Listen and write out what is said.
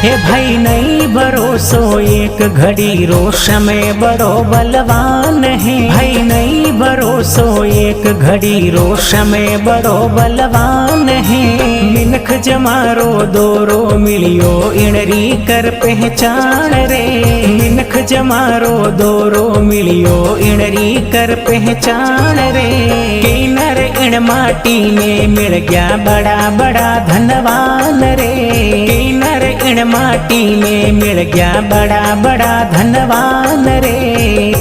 हे भाई नहीं भरोसो एक घड़ी रोश में बड़ो बलवान है। भाई नहीं भरोसो एक घड़ी रोश में बड़ो बलवान है। मिनख जमारो दोरो मिलियो इणरी कर पहचान रे। मिनख जमारो दोरो मिलियो इणरी कर पहचान रे। किनर इण माटी में मिल गया बड़ा बड़ा धनवान रे। किनर इण माटी में मिल गया बड़ा बड़ा धनवान रे।